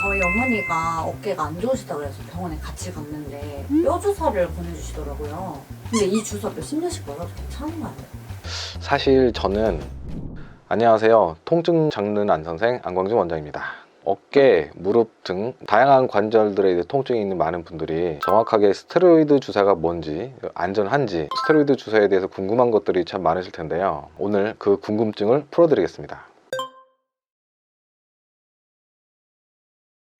저희 어머니가 어깨가 안 좋으시다고 해서 병원에 같이 갔는데 뼈 주사를 보내주시더라고요. 근데 이 주사 몇십 년씩 맞아도 괜찮은가요? 사실 저는 안녕하세요. 통증 장르 안선생 안광준 원장입니다. 어깨, 무릎 등 다양한 관절들에 이제 통증이 있는 많은 분들이 정확하게 스테로이드 주사가 뭔지, 안전한지, 스테로이드 주사에 대해서 궁금한 것들이 참 많으실 텐데요. 오늘 그 궁금증을 풀어드리겠습니다.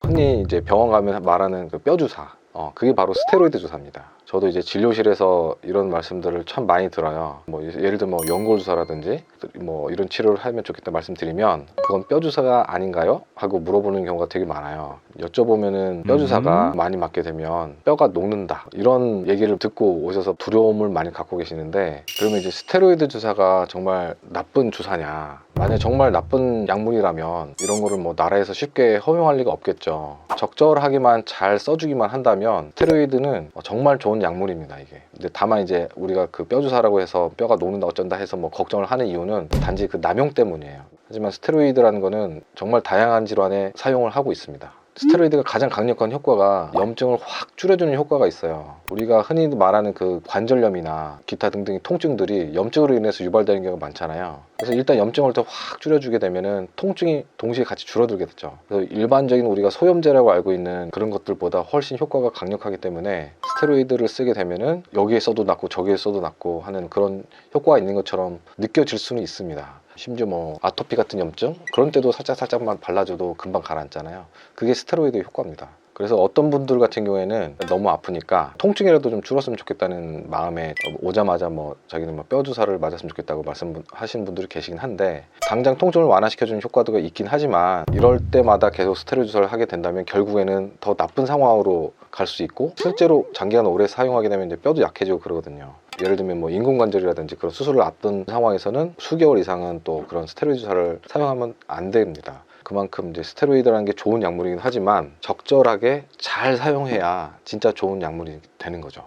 흔히 이제 병원 가면 말하는 그 뼈 주사, 그게 바로 스테로이드 주사입니다. 저도 이제 진료실에서 이런 말씀들을 참 많이 들어요. 뭐 예를 들면 뭐 연골 주사라든지 뭐 이런 치료를 하면 좋겠다 말씀드리면 그건 뼈 주사가 아닌가요? 하고 물어보는 경우가 되게 많아요. 여쭤보면은 뼈 주사가 많이 맞게 되면 뼈가 녹는다 이런 얘기를 듣고 오셔서 두려움을 많이 갖고 계시는데, 그러면 이제 스테로이드 주사가 정말 나쁜 주사냐, 만약 정말 나쁜 약물이라면 이런 거를 뭐 나라에서 쉽게 허용할 리가 없겠죠. 적절하게만 잘 써주기만 한다면 스테로이드는 정말 좋은 약물입니다, 이게. 근데 다만 이제 우리가 그 뼈 주사라고 해서 뼈가 녹는다 어쩐다 해서 뭐 걱정을 하는 이유는 단지 그 남용 때문이에요. 하지만 스테로이드라는 거는 정말 다양한 질환에 사용을 하고 있습니다. 스테로이드가 가장 강력한 효과가 염증을 확 줄여주는 효과가 있어요. 우리가 흔히 말하는 그 관절염이나 기타 등등의 통증들이 염증으로 인해서 유발되는 경우가 많잖아요. 그래서 일단 염증을 더 확 줄여주게 되면은 통증이 동시에 같이 줄어들게 되죠. 그래서 일반적인 우리가 소염제라고 알고 있는 그런 것들보다 훨씬 효과가 강력하기 때문에 스테로이드를 쓰게 되면은 여기에 써도 낫고 저기에 써도 낫고 하는 그런 효과가 있는 것처럼 느껴질 수는 있습니다. 심지어 뭐 아토피 같은 염증 그런 때도 살짝만 발라줘도 금방 가라앉잖아요. 그게 스테로이드 효과입니다. 그래서 어떤 분들 같은 경우에는 너무 아프니까 통증이라도 좀 줄었으면 좋겠다는 마음에 오자마자 뭐 자기는 뭐 뼈 주사를 맞았으면 좋겠다고 말씀하시는 분들이 계시긴 한데, 당장 통증을 완화시켜주는 효과도 있긴 하지만 이럴 때마다 계속 스테로이드 주사를 하게 된다면 결국에는 더 나쁜 상황으로 갈 수 있고, 실제로 장기간 오래 사용하게 되면 이제 뼈도 약해지고 그러거든요. 예를 들면 뭐 인공관절이라든지 그런 수술을 앞둔 상황에서는 수개월 이상은 또 그런 스테로이드 주사를 사용하면 안 됩니다. 그만큼 이제 스테로이드라는 게 좋은 약물이긴 하지만 적절하게 잘 사용해야 진짜 좋은 약물이 되는 거죠.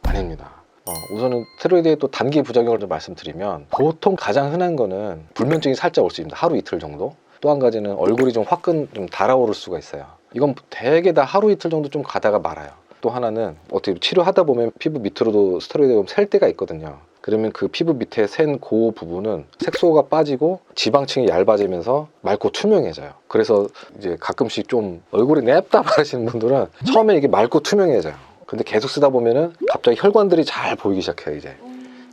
아닙니다. 우선은 스테로이드의 또 단기 부작용을 좀 말씀드리면, 보통 가장 흔한 거는 불면증이 살짝 올 수 있습니다. 하루 이틀 정도. 또 한 가지는 얼굴이 좀 화끈 좀 달아오를 수가 있어요. 이건 대개 다 하루 이틀 정도 좀 가다가 말아요. 또 하나는 어떻게 치료하다 보면 피부 밑으로도 스테로이드가 셀 때가 있거든요. 그러면 그 피부 밑에 센 그 부분은 색소가 빠지고 지방층이 얇아지면서 맑고 투명해져요. 그래서 이제 가끔씩 좀 얼굴이 냅다 바르시는 분들은 처음에 이게 맑고 투명해져요. 근데 계속 쓰다 보면은 갑자기 혈관들이 잘 보이기 시작해요. 이제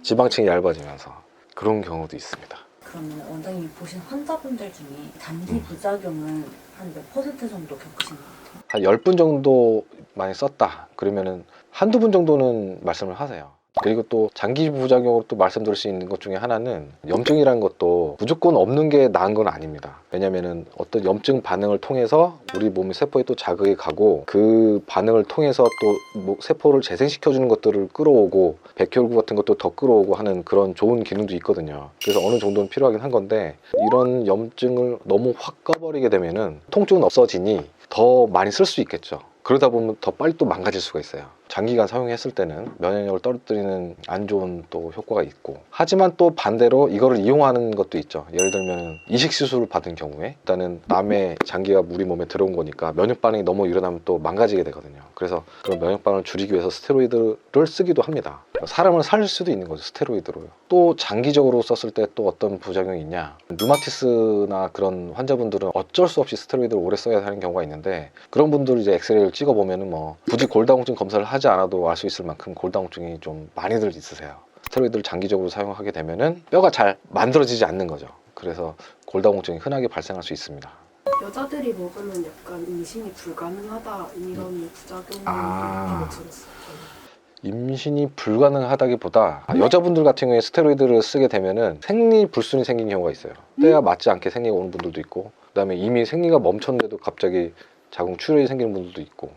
지방층이 얇아지면서. 그런 경우도 있습니다. 그러면 원장님이 보신 환자분들 중에 단기 부작용은 한 몇 퍼센트 정도 겪으신 것 같아요? 한 10분 정도 많이 썼다 그러면은 한두 분 정도는 말씀을 하세요. 그리고 또 장기 부작용으로 또 말씀드릴 수 있는 것 중에 하나는, 염증이라는 것도 무조건 없는 게 나은 건 아닙니다. 왜냐면은 어떤 염증 반응을 통해서 우리 몸의 세포에 또 자극이 가고, 그 반응을 통해서 또 세포를 재생시켜주는 것들을 끌어오고 백혈구 같은 것도 더 끌어오고 하는 그런 좋은 기능도 있거든요. 그래서 어느 정도는 필요하긴 한 건데, 이런 염증을 너무 확 꺼버리게 되면은 통증은 없어지니 더 많이 쓸 수 있겠죠. 그러다 보면 더 빨리 또 망가질 수가 있어요. 장기간 사용했을 때는 면역력을 떨어뜨리는 안 좋은 또 효과가 있고, 하지만 또 반대로 이거를 이용하는 것도 있죠. 예를 들면 이식 수술을 받은 경우에 일단은 남의 장기가 우리 몸에 들어온 거니까 면역 반응이 너무 일어나면 또 망가지게 되거든요. 그래서 그런 면역 반응을 줄이기 위해서 스테로이드를 쓰기도 합니다. 사람을 살릴 수도 있는 거죠, 스테로이드로요. 또 장기적으로 썼을 때 또 어떤 부작용이 있냐, 류마티스나 그런 환자분들은 어쩔 수 없이 스테로이드를 오래 써야 하는 경우가 있는데, 그런 분들 이제 엑스레이를 찍어 보면은 뭐 굳이 골다공증 검사를 하지 않아도 알 수 있을 만큼 골다공증이 좀 많이들 있으세요. 스테로이드를 장기적으로 사용하게 되면은 뼈가 잘 만들어지지 않는 거죠. 그래서 골다공증이 흔하게 발생할 수 있습니다. 여자들이 먹으면 약간 임신이 불가능하다 이런 부작용이 있다고 들었어요. 임신이 불가능하다기보다 여자분들 같은 경우에 스테로이드를 쓰게 되면은 생리 불순이 생기는 경우가 있어요. 때가 맞지 않게 생리가 오는 분들도 있고, 그다음에 이미 생리가 멈췄는데도 갑자기 자궁 출혈이 생기는 분들도 있고.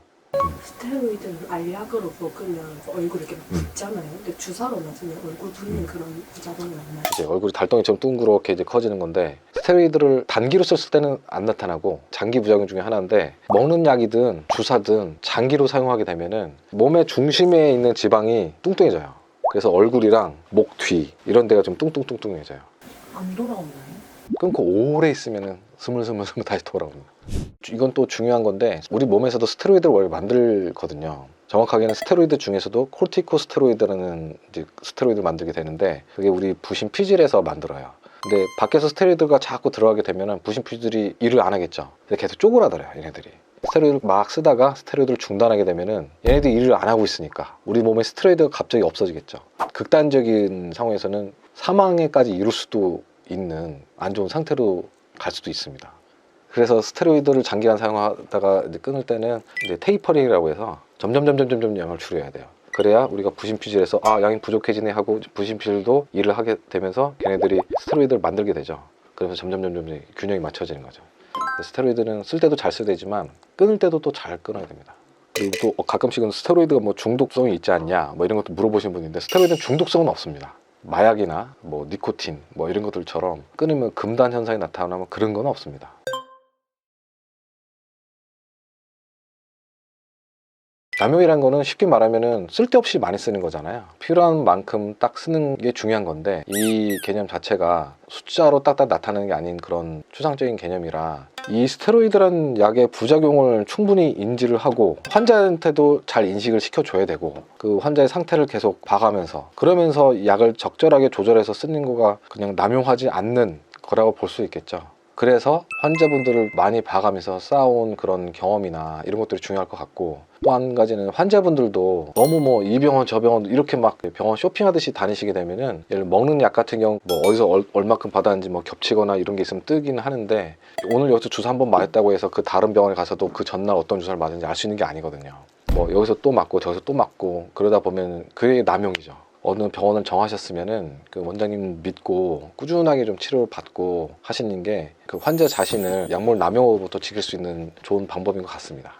스테로이드를 알약으로 먹으면 얼굴이 이렇게 붓잖아요. 근데 주사로 맞으면 얼굴 붓는 그런 부작용이 없나요? 이제 얼굴이 달덩이처럼 둥그렇게 이제 커지는 건데, 스테로이드를 단기로 썼을 때는 안 나타나고 장기 부작용 중에 하나인데, 먹는 약이든 주사든 장기로 사용하게 되면은 몸의 중심에 있는 지방이 뚱뚱해져요. 그래서 얼굴이랑 목 뒤 이런 데가 좀 뚱뚱뚱뚱해져요. 안 돌아오나요? 끊고 오래 있으면 스물스물 다시 돌아옵니다. 이건 또 중요한 건데 우리 몸에서도 스테로이드를 원래 만들거든요. 정확하게는 스테로이드 중에서도 코르티코스테로이드라는 이제 스테로이드를 만들게 되는데 그게 우리 부신 피질에서 만들어요. 근데 밖에서 스테로이드가 자꾸 들어가게 되면 부신 피질이 일을 안 하겠죠. 그래서 계속 쪼그라들어요, 얘네들이. 스테로이드를 막 쓰다가 스테로이드를 중단하게 되면은 얘네들이 일을 안 하고 있으니까 우리 몸에 스테로이드가 갑자기 없어지겠죠. 극단적인 상황에서는 사망에까지 이룰 수도 있는 안 좋은 상태로 갈 수도 있습니다. 그래서 스테로이드를 장기간 사용하다가 이제 끊을 때는 이제 테이퍼링이라고 해서 점점 양을 줄여야 돼요. 그래야 우리가 부신피질에서 양이 부족해지네 하고 부신피질도 일을 하게 되면서 걔네들이 스테로이드를 만들게 되죠. 그러면서 점점 균형이 맞춰지는 거죠. 스테로이드는 쓸 때도 잘 써야 되지만 끊을 때도 또 잘 끊어야 됩니다. 그리고 또 가끔씩은 스테로이드가 뭐 중독성이 있지 않냐 뭐 이런 것도 물어보시는 분인데 스테로이드는 중독성은 없습니다. 마약이나 뭐 니코틴 뭐 이런 것들처럼 끊으면 금단 현상이 나타나면 그런 건 없습니다. 남용이라는 거는 쉽게 말하면은 쓸데없이 많이 쓰는 거잖아요. 필요한 만큼 딱 쓰는 게 중요한 건데 이 개념 자체가 숫자로 딱딱 나타나는 게 아닌 그런 추상적인 개념이라 이 스테로이드라는 약의 부작용을 충분히 인지를 하고 환자한테도 잘 인식을 시켜줘야 되고 그 환자의 상태를 계속 봐가면서 그러면서 약을 적절하게 조절해서 쓰는 거가 그냥 남용하지 않는 거라고 볼 수 있겠죠. 그래서 환자분들을 많이 봐가면서 쌓아온 그런 경험이나 이런 것들이 중요할 것 같고 또 한 가지는 환자분들도 너무 뭐 이 병원 저 병원 이렇게 막 병원 쇼핑하듯이 다니시게 되면은 예를 먹는 약 같은 경우 뭐 어디서 얼마큼 받았는지 뭐 겹치거나 이런 게 있으면 뜨긴 하는데 오늘 여기서 주사 한 번 맞았다고 해서 그 다른 병원에 가서도 그 전날 어떤 주사를 맞은지 알 수 있는 게 아니거든요. 뭐 여기서 또 맞고 저기서 또 맞고 그러다 보면 그게 남용이죠. 어느 병원을 정하셨으면은 그 원장님 믿고 꾸준하게 좀 치료를 받고 하시는 게 그 환자 자신을 약물 남용으로부터 지킬 수 있는 좋은 방법인 것 같습니다.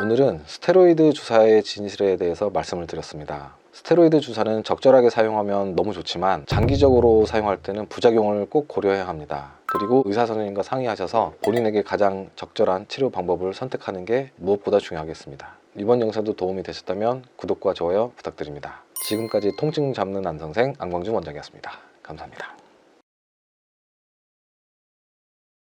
오늘은 스테로이드 주사의 진실에 대해서 말씀을 드렸습니다. 스테로이드 주사는 적절하게 사용하면 너무 좋지만 장기적으로 사용할 때는 부작용을 꼭 고려해야 합니다. 그리고 의사 선생님과 상의하셔서 본인에게 가장 적절한 치료 방법을 선택하는 게 무엇보다 중요하겠습니다. 이번 영상도 도움이 되셨다면 구독과 좋아요 부탁드립니다. 지금까지 통증 잡는 안선생 안광준 원장이었습니다. 감사합니다.